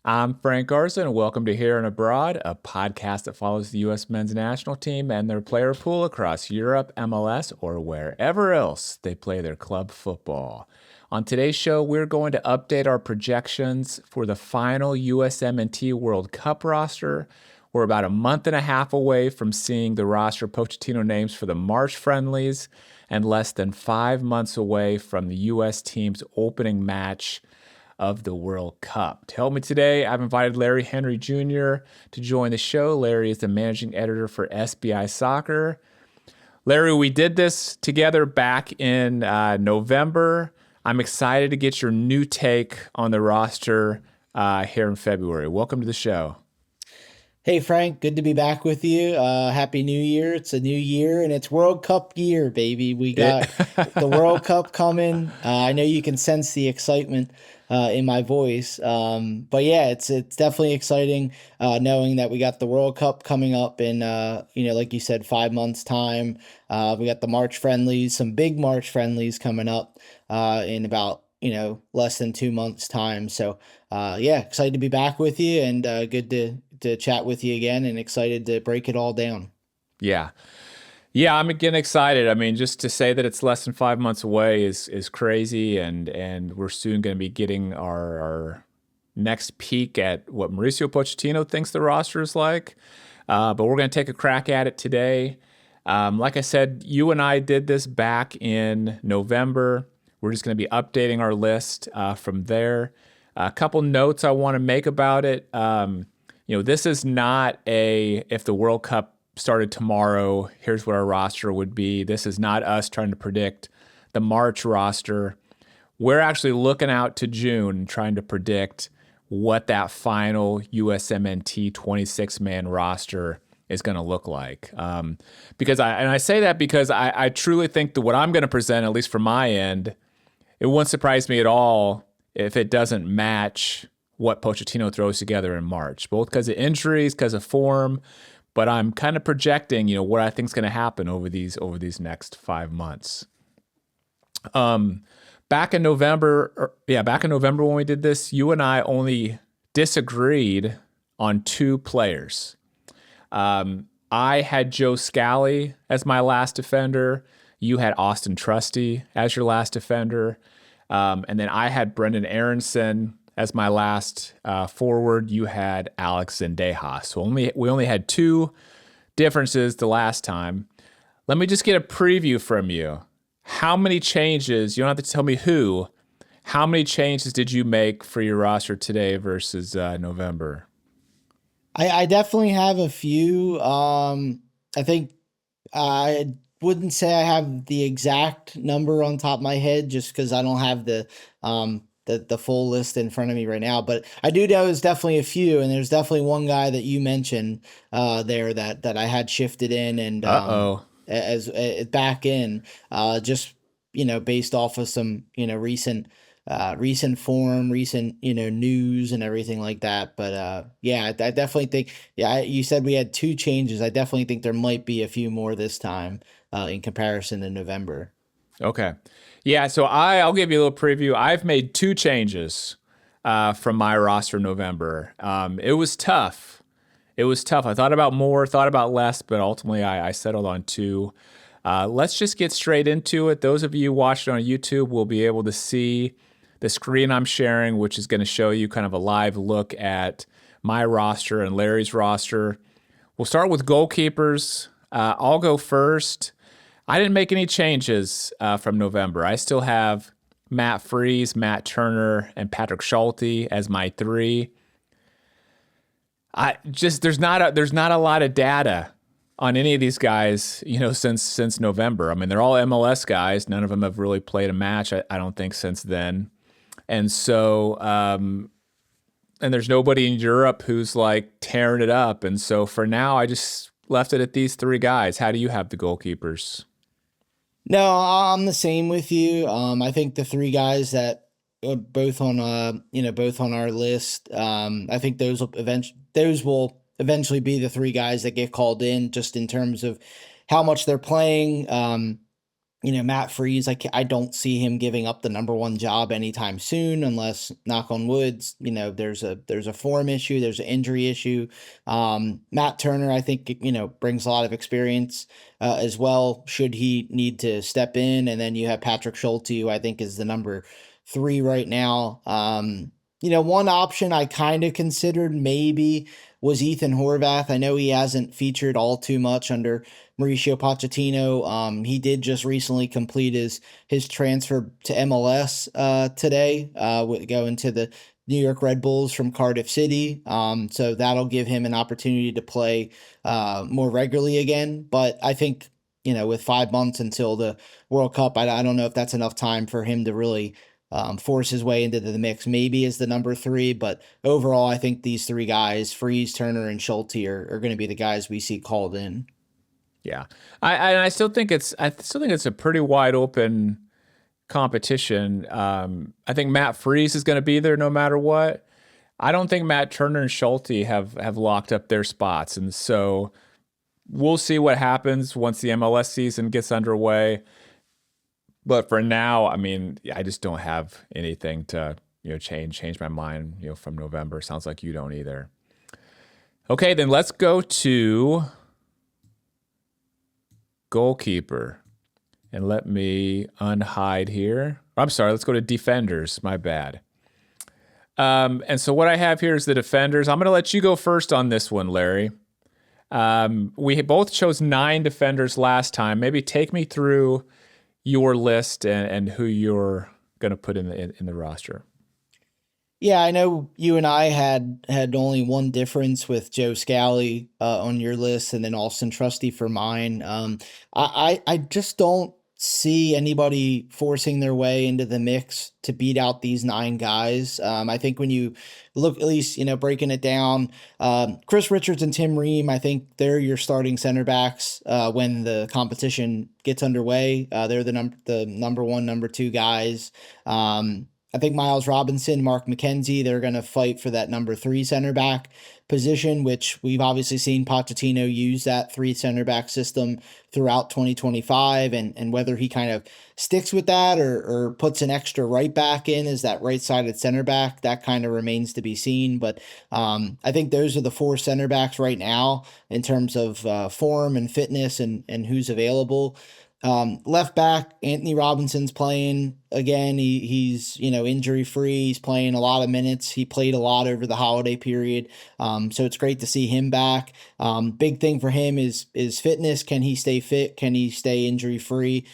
I'm Frank Garza, and welcome to Here and Abroad, a podcast that follows the U.S. men's national team and their player pool across Europe, MLS, or wherever else they play their club football. On today's show, we're going to update our projections for the final USMNT World Cup roster. We're about a month and a half away from seeing the roster Pochettino names for the March friendlies, and less than 5 months away from the U.S. team's opening match of the World Cup. To help me today, I've invited Larry Henry Jr. to join the show. Larry is the managing editor for SBI Soccer. Larry, we did this together back in November. I'm excited to get your new take on the roster here in February. Welcome to the show. Hey Frank, good to be back with you. Happy New Year. It's a new year and it's World Cup year, baby. We got the World Cup coming. I know you can sense the excitement in my voice. But yeah, it's definitely exciting knowing that we got the World Cup coming up in like you said, 5 months time. We got the March friendlies, some big March friendlies coming up in about less than 2 months time. So yeah, excited to be back with you and good to chat with you again and excited to break it all down. Yeah. Yeah, I'm again excited. I mean, just to say that it's less than 5 months away is crazy, and we're soon going to be getting our next peek at what Mauricio Pochettino thinks the roster is like. But we're going to take a crack at it today. Like I said, you and I did this back in November. We're just going to be updating our list from there. A couple notes I want to make about it. This is not if the World Cup started tomorrow, here's what our roster would be. This is not us trying to predict the March roster. We're actually looking out to June and trying to predict what that final USMNT 26-man roster is going to look like. Because I say that because I truly think that what I'm going to present, at least from my end, it wouldn't surprise me at all if it doesn't match what Pochettino throws together in March, both because of injuries, because of form. But I'm kind of projecting, what I think is going to happen over these next 5 months. Back in November when we did this, you and I only disagreed on 2 players. I had Joe Scally as my last defender. You had Austin Trusty as your last defender. And then I had Brendan Aronson as my last forward. You had Alex Zendejas. So we only had 2 differences the last time. Let me just get a preview from you. How many changes, you don't have to tell me who, how many changes did you make for your roster today versus November? I definitely have a few. I think I wouldn't say I have the exact number on top of my head just because I don't have the full list in front of me right now, but I do know there's definitely a few, and there's definitely one guy that you mentioned there that I had shifted in and as back in just based off of some recent form, recent news and everything like that. But yeah, I definitely think you said we had 2 changes. I definitely think there might be a few more this time in comparison to November. Okay. Yeah, so I'll give you a little preview. I've made 2 changes from my roster in November. It was tough. I thought about more, thought about less, but ultimately I settled on 2. Let's just get straight into it. Those of you watching on YouTube will be able to see the screen I'm sharing, which is going to show you kind of a live look at my roster and Larry's roster. We'll start with goalkeepers. I'll go first. I didn't make any changes from November. I still have Matt Freese, Matt Turner, and Patrick Schulte as my 3. There's not a lot of data on any of these guys, since November. I mean, they're all MLS guys. None of them have really played a match, I don't think, since then. And so, and there's nobody in Europe who's like tearing it up. And so for now, I just left it at these 3 guys. How do you have the goalkeepers? No, I'm the same with you. I think the 3 guys that are both on our list. I think those will eventually be the 3 guys that get called in, just in terms of how much they're playing. Matt Freeze, I don't see him giving up the number one job anytime soon, unless, knock on woods, there's a form issue, there's an injury issue. Matt Turner, I think, brings a lot of experience as well, should he need to step in. And then you have Patrick Schulte, who I think is the number three right now. One option I kind of considered maybe was Ethan Horvath. I know he hasn't featured all too much under Mauricio Pochettino. He did just recently complete his transfer to MLS today, going to the New York Red Bulls from Cardiff City. So that'll give him an opportunity to play more regularly again. But I think, with 5 months until the World Cup, I don't know if that's enough time for him to really force his way into the mix, maybe as the number three. But overall, I think these three guys, Freeze, Turner, and Schulte, are going to be the guys we see called in. Yeah, I still think it's a pretty wide open competition. I think Matt Freeze is going to be there no matter what. I don't think Matt Turner and Schulte have locked up their spots, and so we'll see what happens once the MLS season gets underway. But for now, I mean, I just don't have anything to change my mind from November. Sounds like you don't either. Okay, then let's go to goalkeeper. And let me unhide here. I'm sorry, let's go to defenders. My bad. And so what I have here is the defenders. I'm going to let you go first on this one, Larry. We both chose 9 defenders last time. Maybe take me through your list and who you're going to put in the roster. Yeah, I know you and I had only one difference with Joe Scally on your list, and then Austin Trusty for mine. I just don't see anybody forcing their way into the mix to beat out these 9 guys. I think when you look, at least, breaking it down, Chris Richards and Tim Ream, I think they're your starting center backs when the competition gets underway. They're the number one, number two guys. I think Miles Robinson, Mark McKenzie, they're going to fight for that number 3 center back position, which we've obviously seen Pochettino use that 3 center back system throughout 2025, and whether he kind of sticks with that or puts an extra right back in as that right-sided center back, that kind of remains to be seen. But I think those are the 4 center backs right now in terms of form and fitness and who's available. Left back, Anthony Robinson's playing again. He's injury free. He's playing a lot of minutes. He played a lot over the holiday period. So it's great to see him back. Big thing for him is fitness. Can he stay fit? Can he stay injury free?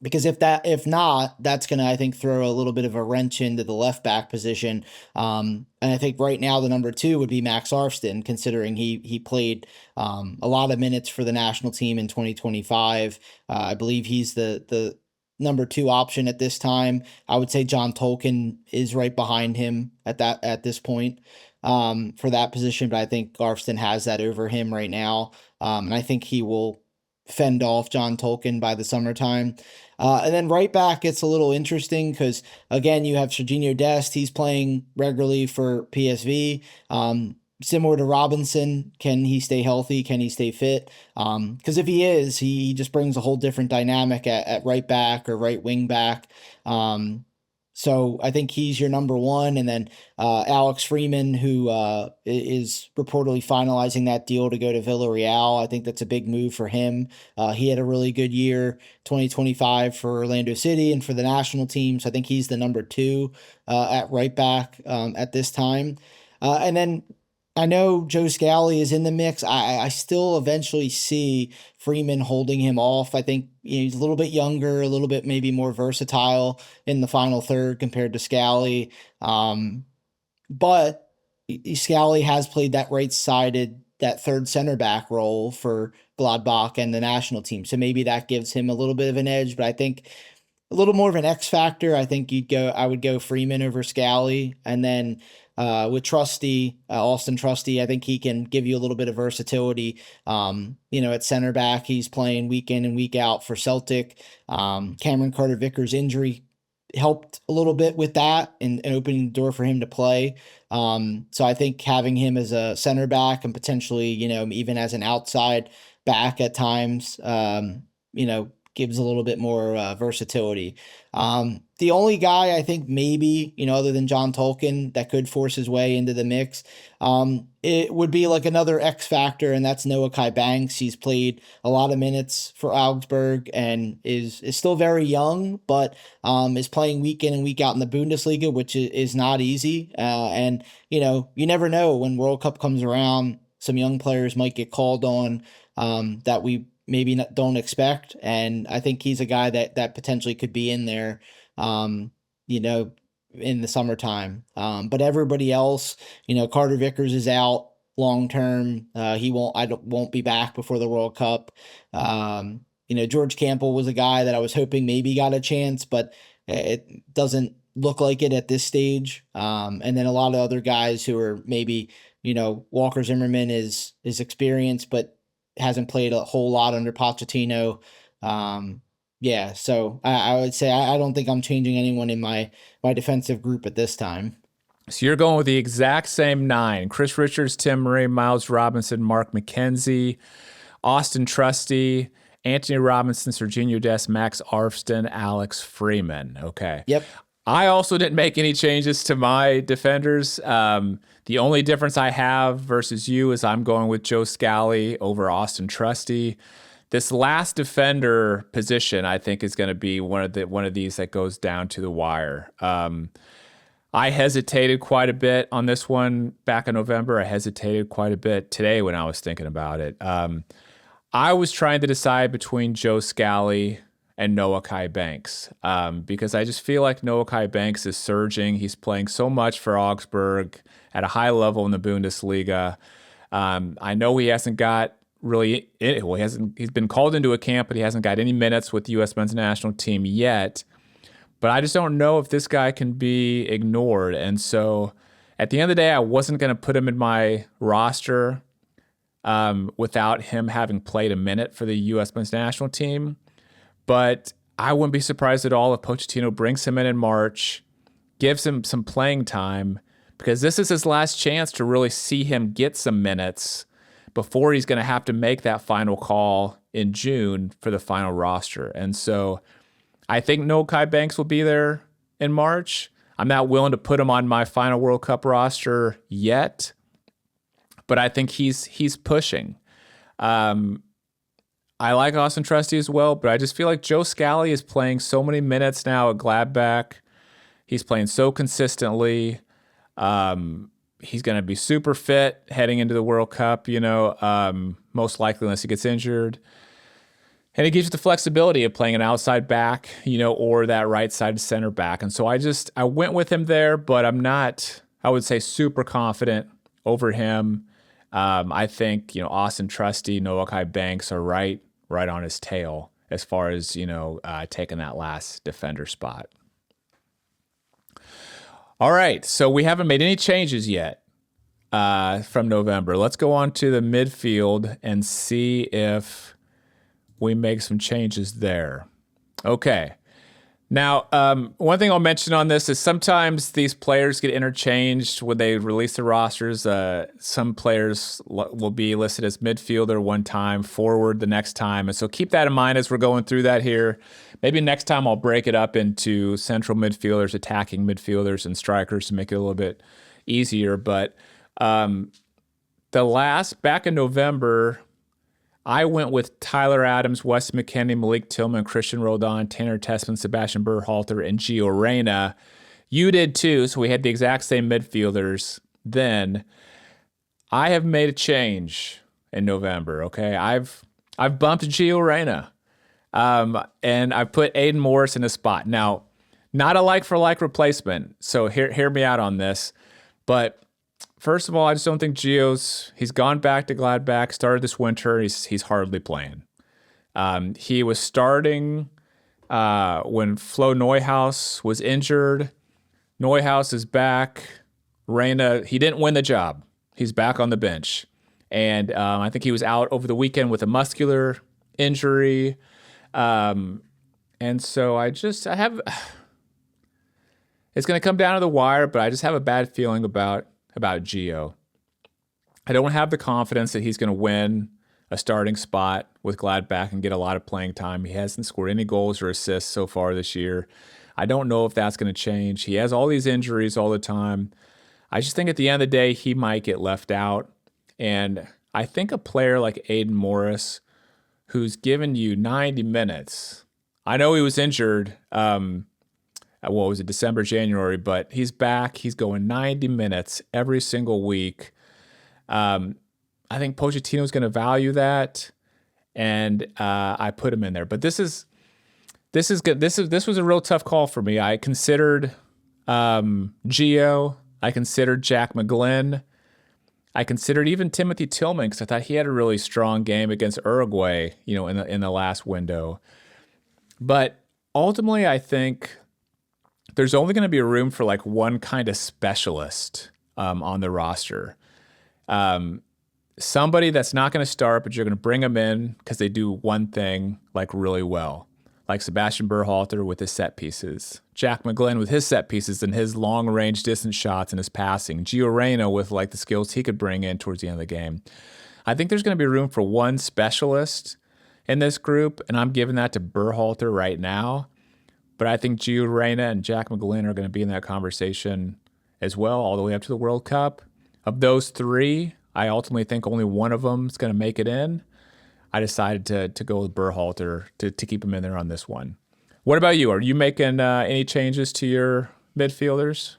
Because if not, that's going to, I think, throw a little bit of a wrench into the left back position. And I think right now the number 2 would be Max Arfsten, considering he played a lot of minutes for the national team in 2025. I believe he's the number 2 option at this time. I would say John Tolkien is right behind him at this point for that position, but I think Arfsten has that over him right now. And I think he will fend off John Tolkien by the summertime. And then right back, it's a little interesting because, again, you have Serginho Dest. He's playing regularly for PSV. Similar to Robinson, can he stay healthy? Can he stay fit? Because if he is, he just brings a whole different dynamic at right back or right wing back. So I think he's your number 1. And then Alex Freeman, who is reportedly finalizing that deal to go to Villarreal. I think that's a big move for him. He had a really good year, 2025, for Orlando City and for the national team. So I think he's the number 2 at right back at this time. And then I know Joe Scally is in the mix. I still eventually see Freeman holding him off. I think he's a little bit younger, a little bit maybe more versatile in the final third compared to Scally. But Scally has played that right-sided, that third center back role for Gladbach and the national team. So maybe that gives him a little bit of an edge, but I think a little more of an X factor. I think I would go Freeman over Scally. And then with Trusty, Austin Trusty, I think he can give you a little bit of versatility. At center back, he's playing week in and week out for Celtic. Cameron Carter-Vickers' injury helped a little bit with that and opening the door for him to play. So I think having him as a center back and potentially, even as an outside back at times, gives a little bit more versatility. The only guy I think maybe, other than John Tolkien, that could force his way into the mix, it would be like another X factor, and that's Noah Kai Banks. He's played a lot of minutes for Augsburg and is still very young, but is playing week in and week out in the Bundesliga, which is not easy. And you never know when World Cup comes around. Some young players might get called on that we maybe don't expect, and I think he's a guy that potentially could be in there, you know, in the summertime. But everybody else, Carter Vickers is out long term. He won't be back before the World Cup. George Campbell was a guy that I was hoping maybe got a chance, but it doesn't look like it at this stage. And then a lot of other guys who are maybe, Walker Zimmerman is experienced, but hasn't played a whole lot under Pochettino. Yeah, so I would say I don't think I'm changing anyone in my defensive group at this time. So you're going with the exact same 9. Chris Richards, Tim Murray, Miles Robinson, Mark McKenzie, Austin Trusty, Anthony Robinson, Serginho Dest, Max Arfston, Alex Freeman. Okay. Yep. I also didn't make any changes to my defenders. The only difference I have versus you is I'm going with Joe Scally over Austin Trusty. This last defender position, I think, is going to be one of these that goes down to the wire. I hesitated quite a bit on this one back in November. I hesitated quite a bit today when I was thinking about it. I was trying to decide between Joe Scally and Noah Kai Banks because I just feel like Noah Kai Banks is surging. He's playing so much for Augsburg at a high level in the Bundesliga. I know he hasn't got really, he's been called into a camp, but he hasn't got any minutes with the U.S. men's national team yet. But I just don't know if this guy can be ignored. And so at the end of the day, I wasn't going to put him in my roster without him having played a minute for the U.S. men's national team. But I wouldn't be surprised at all if Pochettino brings him in March, gives him some playing time, because this is his last chance to really see him get some minutes before he's going to have to make that final call in June for the final roster. And so I think Noah Kai Banks will be there in March. I'm not willing to put him on my final World Cup roster yet, but I think he's pushing. I like Austin Trusty as well, but I just feel like Joe Scally is playing so many minutes now at Gladbach. He's playing so consistently. He's going to be super fit heading into the World Cup, most likely unless he gets injured. And it gives you the flexibility of playing an outside back, or that right side center back. And so I went with him there, but I'm not, I would say, super confident over him. I think, Austin Trusty, Noah Kai Banks are right on his tail as far as, taking that last defender spot. All right, so we haven't made any changes yet from November. Let's go on to the midfield and see if we make some changes there. Okay. Now, one thing I'll mention on this is sometimes these players get interchanged when they release the rosters. Some players will be listed as midfielder one time, forward the next time. And so keep that in mind as we're going through that here. Maybe next time I'll break it up into central midfielders, attacking midfielders, and strikers to make it a little bit easier. But back in November, I went with Tyler Adams, Wes McKennie, Malik Tillman, Christian Roldan, Tanner Tessman, Sebastian Berhalter, and Gio Reyna. You did too, so we had the exact same midfielders then. I have made a change in November, okay? I've bumped Gio Reyna, and I put Aiden Morris in a spot. Now, not a like-for-like replacement, so hear me out on this, but first of all, I just don't think he's gone back to Gladbach, started this winter. He's hardly playing. He was starting when Flo Neuhaus was injured. Neuhaus is back. Reyna, he didn't win the job. He's back on the bench. And I think he was out over the weekend with a muscular injury. And so I have, it's going to come down to the wire, but I just have a bad feeling about Gio. I don't have the confidence that he's going to win a starting spot with Gladbach and get a lot of playing time. He hasn't scored any goals or assists so far this year. I don't know if that's going to change. He has all these injuries all the time. I just think at the end of the day, he might get left out. And I think a player like Aiden Morris, who's given you 90 minutes, I know he was injured, what was it, December, January, but he's back. He's going 90 minutes every single week. I think Pochettino's going to value that, and I put him in there. But this is good. This was a real tough call for me. I considered Gio. I considered Jack McGlynn. I considered even Timothy Tillman because I thought he had a really strong game against Uruguay, in the last window. But ultimately, I think there's only going to be room for like one kind of specialist on the roster. Somebody that's not going to start, but you're going to bring them in because they do one thing like really well, like Sebastian Berhalter with his set pieces, Jack McGlynn with his set pieces and his long range distance shots and his passing, Gio Reyna with like the skills he could bring in towards the end of the game. I think there's going to be room for one specialist in this group, and I'm giving that to Berhalter right now. But I think Gio Reyna and Jack McGlynn are going to be in that conversation as well, all the way up to the World Cup. Of those three, I ultimately think only one of them is going to make it in. I decided to go with Berhalter to keep him in there on this one. What about you? Are you making any changes to your midfielders?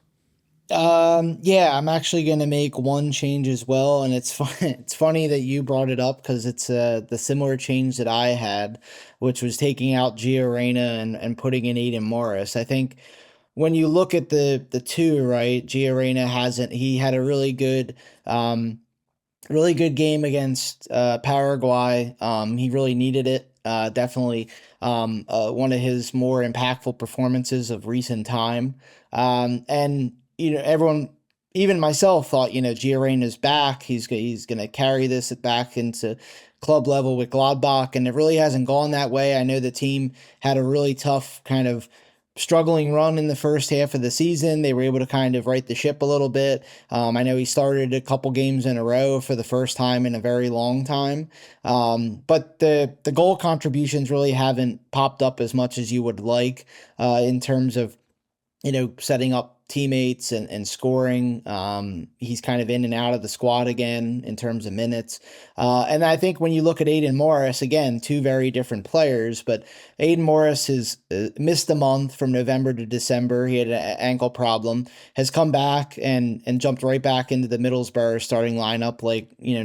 Yeah, I'm actually going to make one change as well, and it's fun. It's funny that you brought it up because it's the similar change that I had, which was taking out Gio Reyna and putting in Aiden Morris. I think when you look at the two, right, Gio Reyna hasn't. He had a really good game against Paraguay. He really needed it. Definitely one of his more impactful performances of recent time. And everyone, even myself, thought Gio Reyna's back. He's going to carry this back into club level with Gladbach, and it really hasn't gone that way. I know the team had a really tough kind of struggling run in the first half of the season. They were able to kind of right the ship a little bit. I know he started a couple games in a row for the first time in a very long time. But the goal contributions really haven't popped up as much as you would like in terms of setting up teammates and scoring. He's kind of in and out of the squad again in terms of minutes. And I think when you look at Aiden Morris, again, two very different players, but Aiden Morris has missed a month from November to December. He had an ankle problem, has come back and jumped right back into the Middlesbrough starting lineup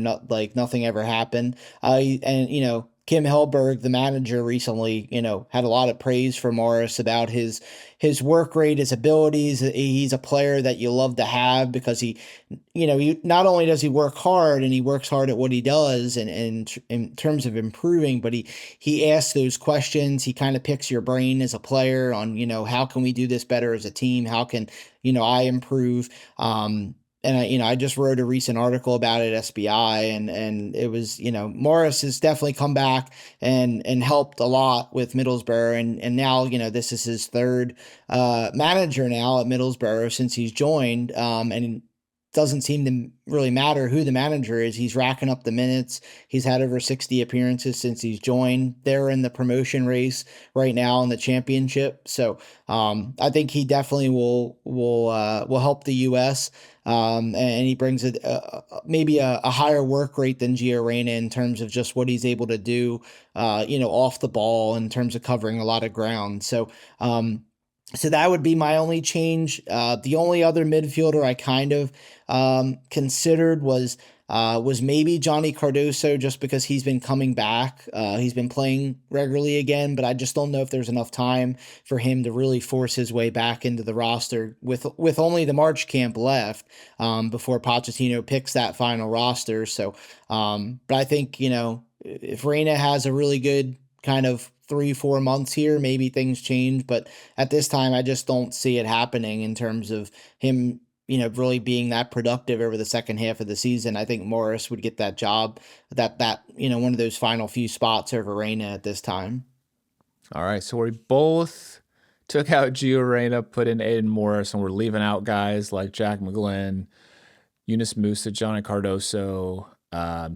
not like nothing ever happened. Kim Hellberg, the manager, recently, had a lot of praise for Morris about his work rate, his abilities. He's a player that you love to have because he not only does he work hard and he works hard at what he does and in terms of improving, but he asks those questions. He kind of picks your brain as a player on, how can we do this better as a team? How can, I improve? And I just wrote a recent article about it at SBI, and it was, Morris has definitely come back and helped a lot with Middlesbrough, and now, this is his third manager now at Middlesbrough since he's joined, and doesn't seem to really matter who the manager is. He's racking up the minutes. He's had over 60 appearances since he's joined. They're in the promotion race right now in the championship. So I think he definitely will help the U.S. And he brings maybe a higher work rate than Gio Reyna in terms of just what he's able to do, off the ball in terms of covering a lot of ground. So that would be my only change. The only other midfielder I kind of considered was maybe Johnny Cardoso, just because he's been coming back. He's been playing regularly again, but I just don't know if there's enough time for him to really force his way back into the roster with only the March camp left before Pochettino picks that final roster. So, but I think, if Reyna has a really good kind of 3-4 months here, maybe things change, but at this time I just don't see it happening in terms of him really being that productive over the second half of the season. I think Morris would get that job, that one of those final few spots over Reyna at this time. All right, so we both took out Gio Reyna, put in Aiden Morris, and we're leaving out guys like Jack McGlynn, Yunus Musa, Johnny Cardoso.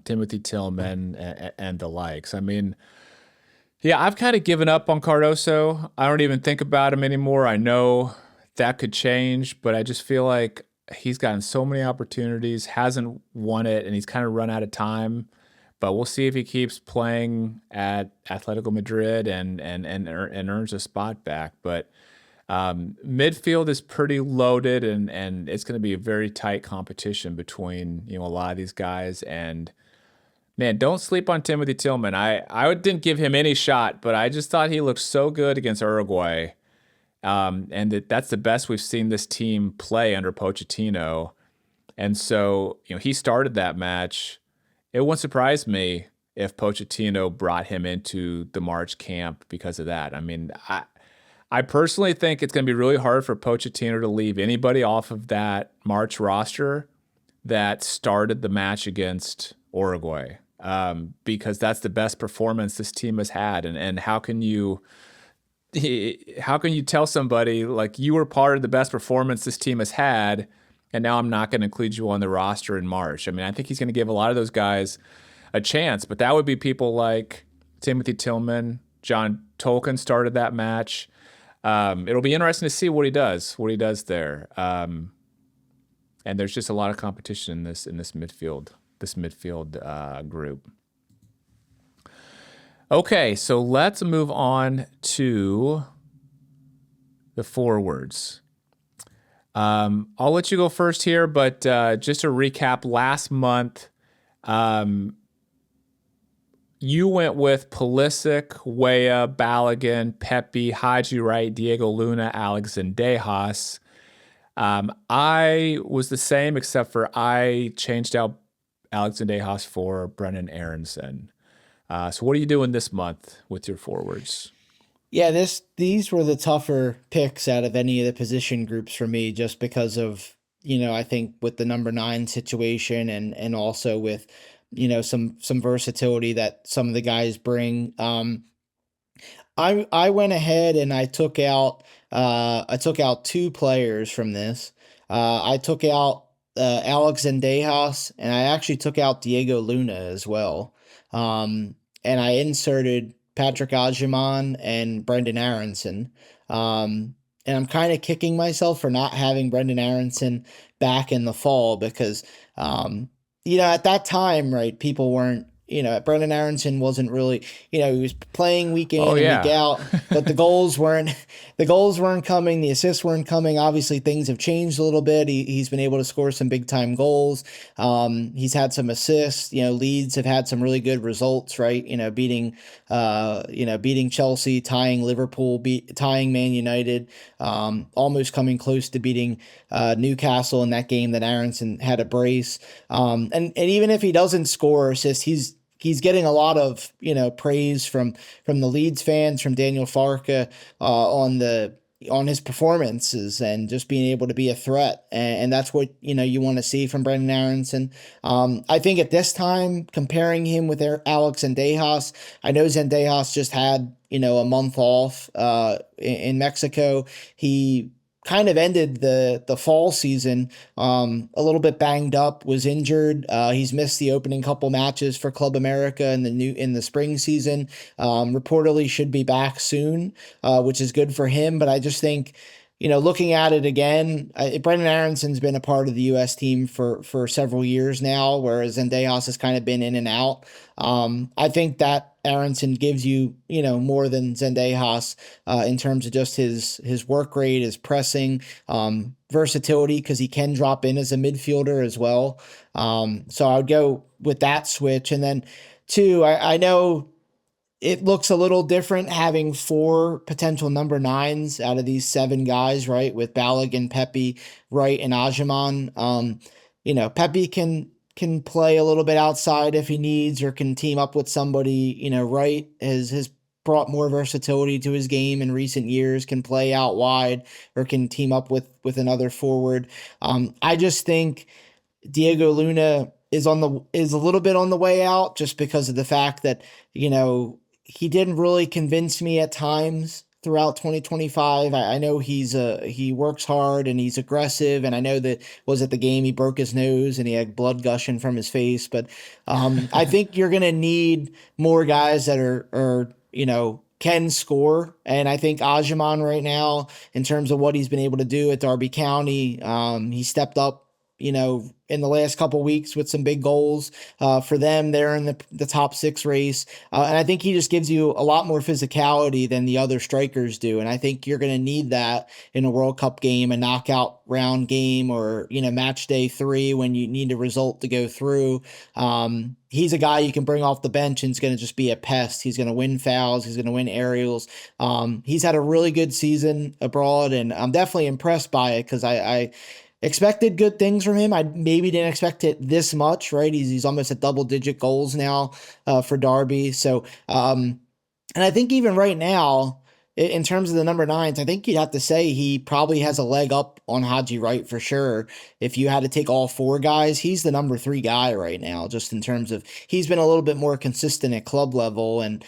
Timothy Tillman, and the likes. I mean, yeah, I've kind of given up on Cardoso. I don't even think about him anymore. I know that could change, but I just feel like he's gotten so many opportunities, hasn't won it, and he's kind of run out of time. But we'll see if he keeps playing at Atletico Madrid and earns a spot back. But midfield is pretty loaded, and it's going to be a very tight competition between a lot of these guys. And man, don't sleep on Timothy Tillman. I didn't give him any shot, but I just thought he looked so good against Uruguay, and that's the best we've seen this team play under Pochettino. And so he started that match. It wouldn't surprise me if Pochettino brought him into the March camp because of that. I mean, I personally think it's going to be really hard for Pochettino to leave anybody off of that March roster that started the match against Uruguay, because that's the best performance this team has had. And how can you tell somebody like you were part of the best performance this team has had, and now I'm not going to include you on the roster in March? I mean, I think he's going to give a lot of those guys a chance, but that would be people like Timothy Tillman. John Tolkien started that match. It'll be interesting to see what he does there. And there's just a lot of competition in this midfield group. Okay, so let's move on to the forwards. I'll let you go first here, but just to recap, last month, you went with Pulisic, Weah, Balogun, Pepe, Haji Wright, Diego Luna, Alex Zendejas. I was the same, except for I changed out Alex Zendejas for Brendan Aronson. So what are you doing this month with your forwards? Yeah, these were the tougher picks out of any of the position groups for me, just because of, I think with the number 9 situation, and also with, some versatility that some of the guys bring. I went ahead and I took out 2 players from this. I took out Alex Zendejas, and I actually took out Diego Luna as well. And I inserted Patrick Agyemang and Brendan Aronson. And I'm kind of kicking myself for not having Brendan Aronson back in the fall, because, at that time, right, people weren't, Brendan Aronson wasn't really, he was playing week in and week out, but the goals weren't coming, the assists weren't coming. Obviously, things have changed a little bit. He's been able to score some big time goals. He's had some assists. Leeds have had some really good results, right? Beating Chelsea, tying Liverpool, tying Man United, almost coming close to beating Newcastle in that game that Aronson had a brace. And even if he doesn't score assists, he's getting a lot of praise from the Leeds fans, from Daniel Farke, on his performances and just being able to be a threat, and that's what you want to see from Brendan Aronson. I think at this time, comparing him with Alex Zendejas, I know Zendejas just had a month off in Mexico. He kind of ended the fall season a little bit banged up, was injured. He's missed the opening couple matches for Club America in the spring season. Reportedly should be back soon, which is good for him. But I just think, looking at it again, Brendan Aronson's been a part of the U.S. team for several years now, whereas Zendejas has kind of been in and out. I think that Aronson gives you, more than Zendejas in terms of just his work rate, his pressing, versatility, because he can drop in as a midfielder as well. So I would go with that switch. And then 2, I know it looks a little different having 4 potential number 9s out of these 7 guys, right? With Balogun, Pepe, Wright, and Agyemang. Pepe can play a little bit outside if he needs, or can team up with somebody. Wright has brought more versatility to his game in recent years, can play out wide, or can team up with another forward. I just think Diego Luna is a little bit on the way out, just because of the fact that, he didn't really convince me at times. throughout 2025. I know he works hard and he's aggressive, and I know that was at the game he broke his nose and he had blood gushing from his face. But I think you're gonna need more guys that are can score, and I think Ajiman right now, in terms of what he's been able to do at Derby County, he stepped up. In the last couple weeks with some big goals for them. They're in the top six race. And I think he just gives you a lot more physicality than the other strikers do. And I think you're going to need that in a World Cup game, a knockout round game, or, match day 3 when you need a result to go through. He's a guy you can bring off the bench and it's going to just be a pest. He's going to win fouls. He's going to win aerials. He's had a really good season abroad, and I'm definitely impressed by it because I expected good things from him. I maybe didn't expect it this much, right? He's almost at double-digit goals now for Derby. So, and I think even right now, in terms of the number 9s, I think you'd have to say he probably has a leg up on Haji Wright for sure. If you had to take all 4 guys, he's the number 3 guy right now, just in terms of he's been a little bit more consistent at club level. And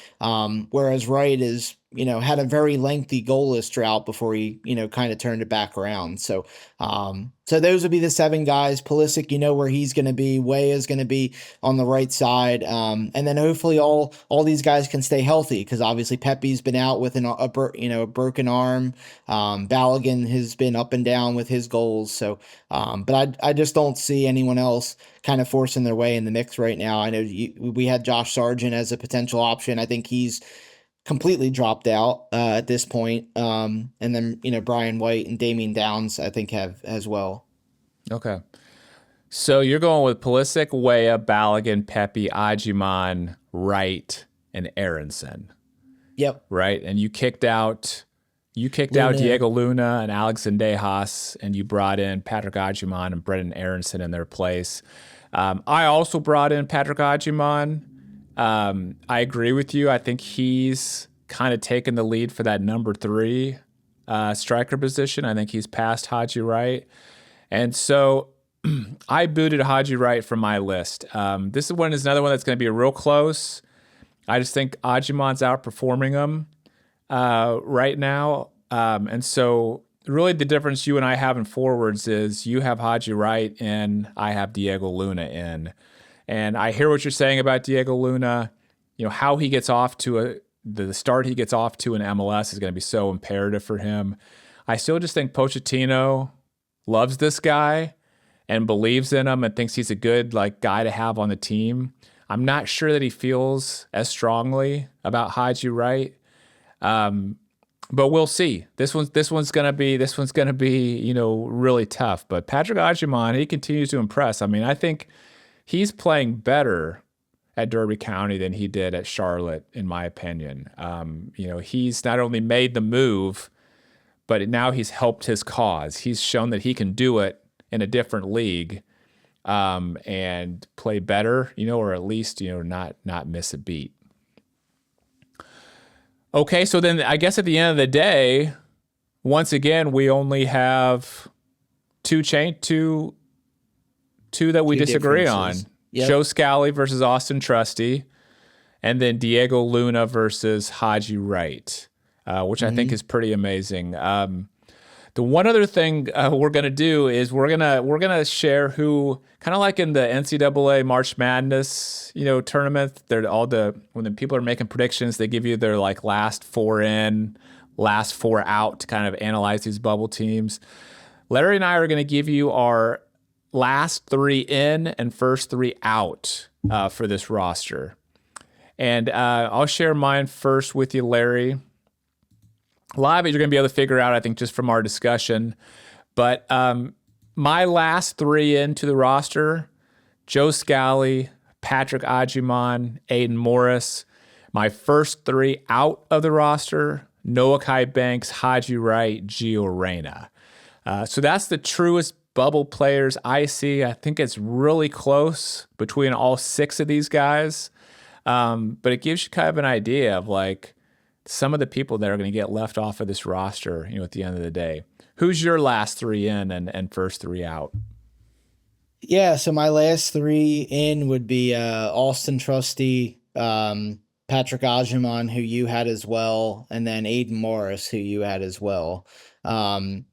whereas Wright is, had a very lengthy goalless drought before he, kind of turned it back around. So, so those would be the 7 guys. Pulisic, where he's going to be. Way is going to be on the right side. And then hopefully all these guys can stay healthy, because obviously Pepe's been out with a broken arm. Balogun has been up and down with his goals. So, but I just don't see anyone else kind of forcing their way in the mix right now. I know we had Josh Sargent as a potential option. I think he's completely dropped out at this point. And then, Brian White and Damien Downs, I think, have as well. Okay. So you're going with Pulisic, Weah, Balogun, Pepe, Ajiman, Wright, and Aronson. Yep. Right? And you kicked out Diego Luna and Alex Zendejas, and you brought in Patrick Ajiman and Brendan Aronson in their place. I also brought in Patrick Ajiman. I agree with you. I think he's kind of taken the lead for that number 3 striker position. I think he's passed Haji Wright. And so I booted Haji Wright from my list. This one is another one that's going to be real close. I just think Ajiman's outperforming him right now. And so really the difference you and I have in forwards is you have Haji Wright and I have Diego Luna in. And I hear what you're saying about Diego Luna. How he gets off to the start he gets off to in MLS is going to be so imperative for him. I still just think Pochettino loves this guy and believes in him and thinks he's a good guy to have on the team. I'm not sure that he feels as strongly about Haji Wright. But we'll see. This one's gonna be really tough. But Patrick Ajiman, he continues to impress. I mean, I think he's playing better at Derby County than he did at Charlotte, in my opinion. He's not only made the move, but now he's helped his cause. He's shown that he can do it in a different league and play better, or at least, not miss a beat. Okay, so then I guess at the end of the day, once again, we only have two that we disagree on. Yep. Joe Scally versus Austin Trusty, and then Diego Luna versus Haji Wright, which I think is pretty amazing. The one other thing we're gonna do is we're gonna share who, kind of like in the NCAA March Madness, tournament. When the people are making predictions, they give you their last 4 in, last 4 out to kind of analyze these bubble teams. Larry and I are gonna give you our last 3 in and first 3 out for this roster. And I'll share mine first with you, Larry. A lot of it you're going to be able to figure out, I think, just from our discussion. But my last 3 into the roster, Joe Scally, Patrick Ajiman, Aiden Morris. My first 3 out of the roster, Noah Kai Banks, Haji Wright, Gio Reyna. So that's the truest bubble players I see. I think it's really close between all 6 of these guys. But it gives you kind of an idea of some of the people that are going to get left off of this roster, at the end of the day. Who's your last 3 in and first 3 out? Yeah, so my last 3 in would be Austin Trusty, Patrick Ajiman, who you had as well, and then Aiden Morris, who you had as well. Um,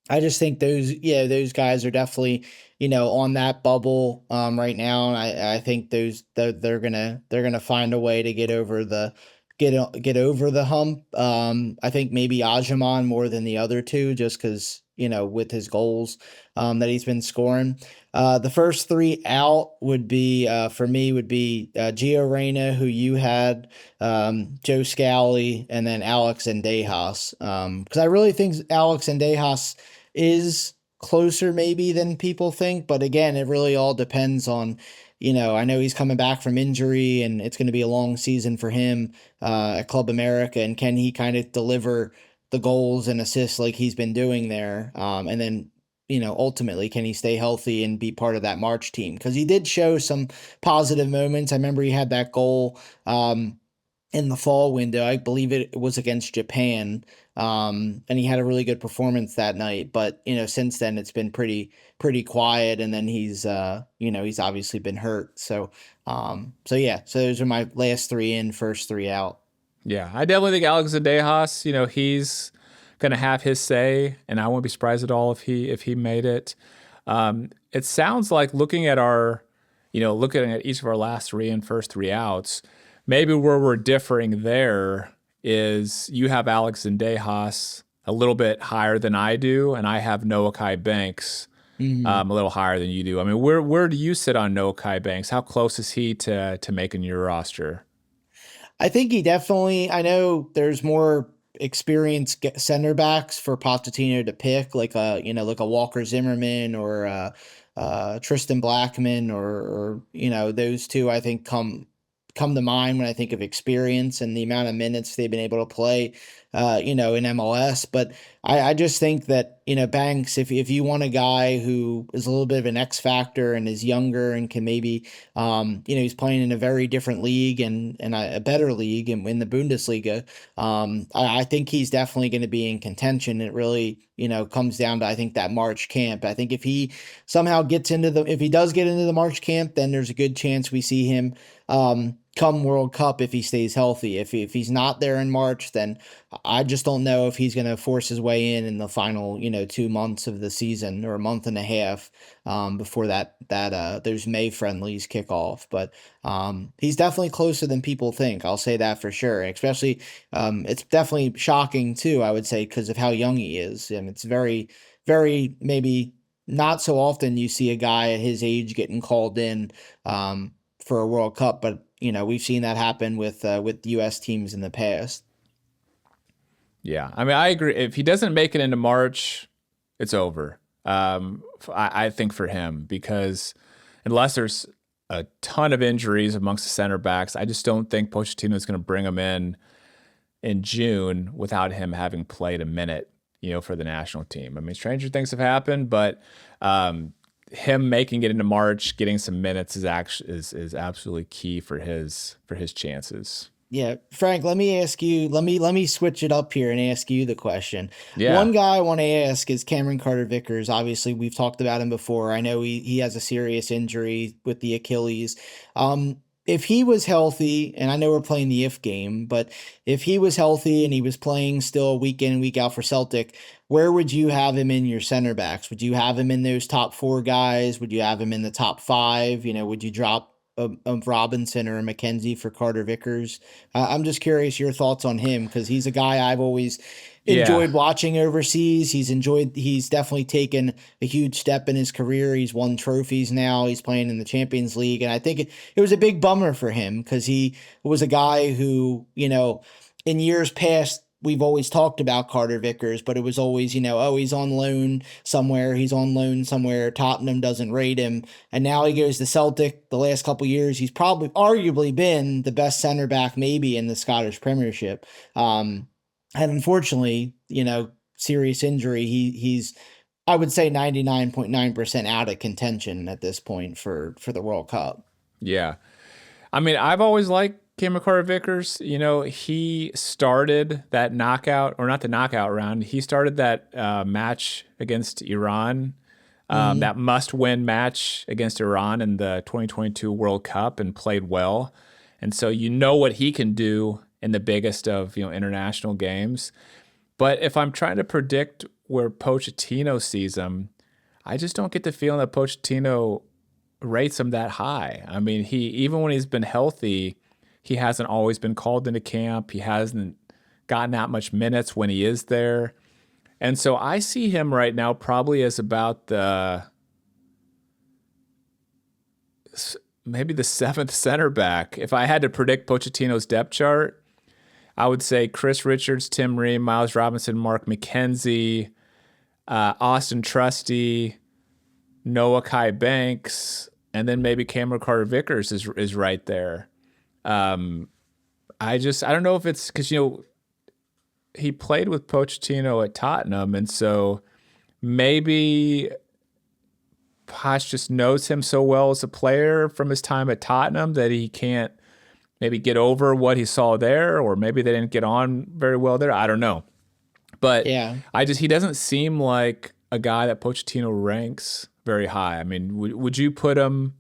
I just think those guys are definitely, on that bubble right now. And I think they're gonna find a way to get over the hump. I think maybe Ajaman more than the other two, just because with his goals that he's been scoring. The first three out would be for me would be Gio Reyna, who you had, Joe Scally, and then Alex and Dejas. Because I really think Alex and Dejas is closer maybe than people think, but again, it really all depends on, I know he's coming back from injury and it's going to be a long season for him at Club America, and can he kind of deliver the goals and assists like he's been doing there, and then ultimately, can he stay healthy and be part of that March team? Because he did show some positive moments. I remember he had that goal in the fall window. I believe it was against Japan. And he had a really good performance that night. But, since then it's been pretty quiet. And then he's obviously been hurt. So yeah, so those are my last three in, first three out. Yeah, I definitely think Alex Dejas, he's going to have his say, and I wouldn't be surprised at all if he made it. It sounds like looking at each of our last three and first three outs, maybe where we're differing there is you have Alex and Dejas a little bit higher than I do, and I have Noah Kai Banks a little higher than you do. I mean, where do you sit on Noah Kai Banks? How close is he to making your roster? I think he definitely. I know there's more experienced center backs for Pochettino to pick, like a Walker Zimmerman or Tristan Blackman, or those two. I think come to mind when I think of experience and the amount of minutes they've been able to play, in MLS. But I just think that, Banks, if you want a guy who is a little bit of an X factor and is younger and can maybe, he's playing in a very different league and a better league and in the Bundesliga, I think he's definitely going to be in contention. It really, comes down to, I think, that March camp. I think if he somehow if he does get into the March camp, then there's a good chance we see him come World Cup if he stays healthy. If he's not there in March, then I just don't know if he's going to force his way in the final 2 months of the season, or a month and a half before that those May friendlies kick off. But he's definitely closer than people think. I'll say that for sure. Especially it's definitely shocking too, I would say, because of how young he is, and it's very very maybe not so often you see a guy at his age getting called in for a World Cup, but we've seen that happen with U.S. teams in the past. Yeah, I mean, I agree. If he doesn't make it into March, it's over. I think for him, because unless there's a ton of injuries amongst the center backs, I just don't think Pochettino is going to bring him in June without him having played a minute, for the national team. I mean, stranger things have happened, but him making it into March, getting some minutes is absolutely key for his chances. Yeah, Frank, let me ask you, let me switch it up here and ask you the question. Yeah. One guy I want to ask is Cameron Carter-Vickers. Obviously, we've talked about him before. I know he has a serious injury with the Achilles. If he was healthy, and I know we're playing the if game, but if he was healthy and he was playing still week in and week out for Celtic, where would you have him in your center backs? Would you have him in those top four guys? Would you have him in the top five? Would you drop a Robinson or a McKenzie for Carter Vickers? I'm just curious your thoughts on him, because he's a guy I've always enjoyed watching overseas. He's definitely taken a huge step in his career. He's won trophies now. He's playing in the Champions League. And I think it was a big bummer for him, because he was a guy who, in years past, we've always talked about Carter Vickers, but it was always, oh, he's on loan somewhere. He's on loan somewhere. Tottenham doesn't rate him. And now he goes to Celtic. The last couple of years, he's probably arguably been the best center back maybe in the Scottish Premiership. And unfortunately, serious injury. He's, I would say, 99.9% out of contention at this point for the World Cup. Yeah. I mean, I've always liked Cameron Carter-Vickers. He started that knockout, or not the knockout round. He started that match against Iran, that must-win match against Iran in the 2022 World Cup, and played well. And so you know what he can do in the biggest of, international games. But if I'm trying to predict where Pochettino sees him, I just don't get the feeling that Pochettino rates him that high. I mean, he even when he's been healthy, he hasn't always been called into camp. He hasn't gotten that much minutes when he is there. And so I see him right now probably as about maybe the seventh center back. If I had to predict Pochettino's depth chart, I would say Chris Richards, Tim Ream, Miles Robinson, Mark McKenzie, Austin Trusty, Noah Kai Banks, and then maybe Cameron Carter Vickers is right there. I don't know if it's because he played with Pochettino at Tottenham, and so maybe Poch just knows him so well as a player from his time at Tottenham that he can't maybe get over what he saw there, or maybe they didn't get on very well there. I don't know. But Yeah. he doesn't seem like a guy that Pochettino ranks very high. I mean, would you put him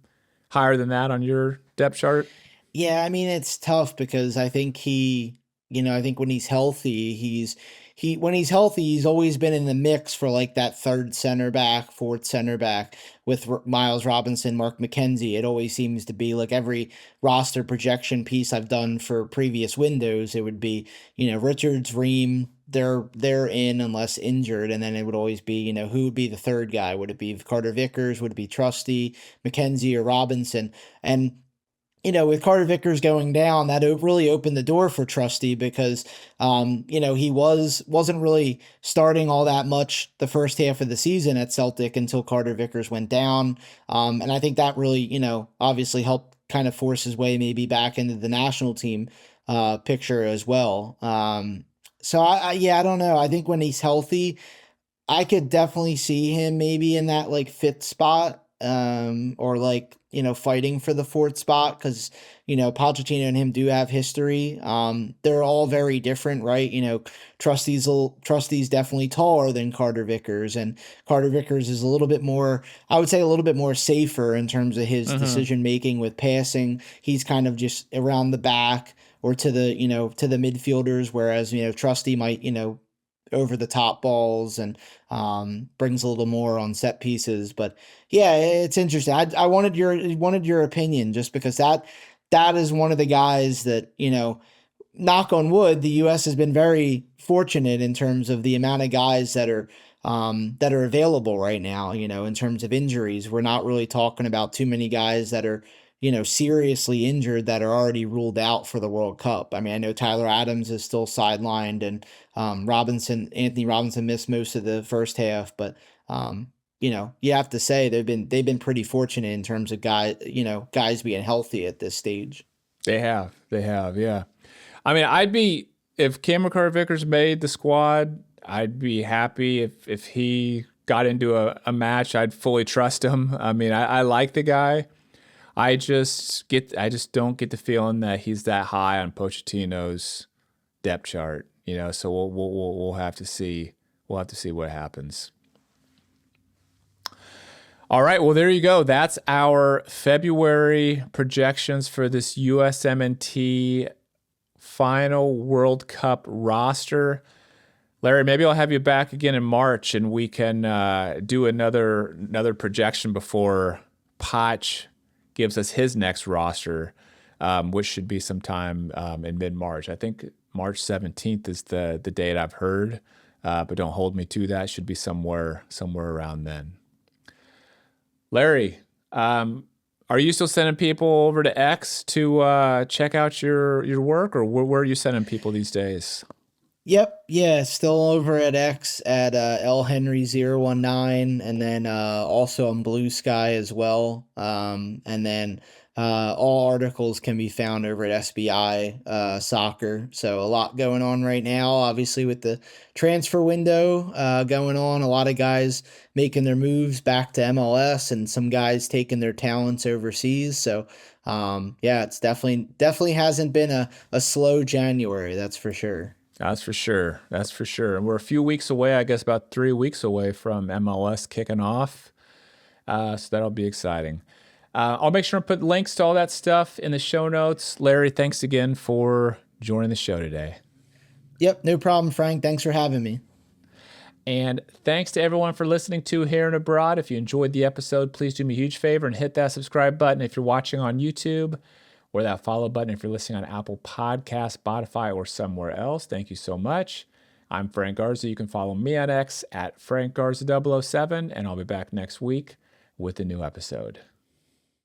higher than that on your depth chart? Yeah, I mean it's tough because I think I think when he's healthy, when he's healthy, he's always been in the mix for like that third center back, fourth center back with Miles Robinson, Mark McKenzie. It always seems to be like every roster projection piece I've done for previous windows, it would be, Richards, Ream, they're in unless injured, and then it would always be, who would be the third guy? Would it be Carter Vickers? Would it be Trusty, McKenzie, or Robinson? And with Carter Vickers going down, that really opened the door for Trusty because, he wasn't really starting all that much the first half of the season at Celtic until Carter Vickers went down. And I think that really, obviously helped kind of force his way maybe back into the national team picture as well. So I don't know. I think when he's healthy, I could definitely see him maybe in that like fifth spot, or like, fighting for the fourth spot because, Pochettino and him do have history. They're all very different, right? Trusty's definitely taller than Carter Vickers, and Carter Vickers is a little bit more, I would say a little bit more safer in terms of his decision making with passing. He's kind of just around the back or to the midfielders, whereas, Trusty might, over the top balls and brings a little more on set pieces. But yeah, it's interesting. I wanted your opinion just because that is one of the guys that, knock on wood, the U.S. has been very fortunate in terms of the amount of guys that are available right now. In terms of injuries, we're not really talking about too many guys that are, seriously injured that are already ruled out for the World Cup. I mean, I know Tyler Adams is still sidelined, and Anthony Robinson missed most of the first half, but you have to say they've been pretty fortunate in terms of guys being healthy at this stage. They have, yeah. I mean, if Cameron Carter Vickers made the squad, I'd be happy if he got into a match. I'd fully trust him. I mean, I like the guy. I just don't get the feeling that he's that high on Pochettino's depth chart. So we'll have to see. We'll have to see what happens. All right, well, there you go. That's our February projections for this USMNT final World Cup roster. Larry, maybe I'll have you back again in March, and we can do another projection before Poch gives us his next roster, which should be sometime in mid-March. I think March 17th is the date I've heard, but don't hold me to that. Should be somewhere around then. Larry, are you still sending people over to X to check out your work, or where are you sending people these days? Yep, yeah, still over at X at lhenry019, and then also on Blue Sky as well. And then all articles can be found over at SBI Soccer. So a lot going on right now, obviously with the transfer window going on. A lot of guys making their moves back to MLS, and some guys taking their talents overseas. So yeah, it's definitely hasn't been a slow January, that's for sure. That's for sure. That's for sure. And we're a few weeks away, I guess about 3 weeks away from MLS kicking off. So that'll be exciting. I'll make sure and put links to all that stuff in the show notes. Larry, thanks again for joining the show today. Yep, no problem, Frank. Thanks for having me. And thanks to everyone for listening to Here and Abroad. If you enjoyed the episode, please do me a huge favor and hit that subscribe button if you're watching on YouTube, or that follow button if you're listening on Apple Podcasts, Spotify, or somewhere else. Thank you so much. I'm Frank Garza. You can follow me on X at FrankGarza007, and I'll be back next week with a new episode.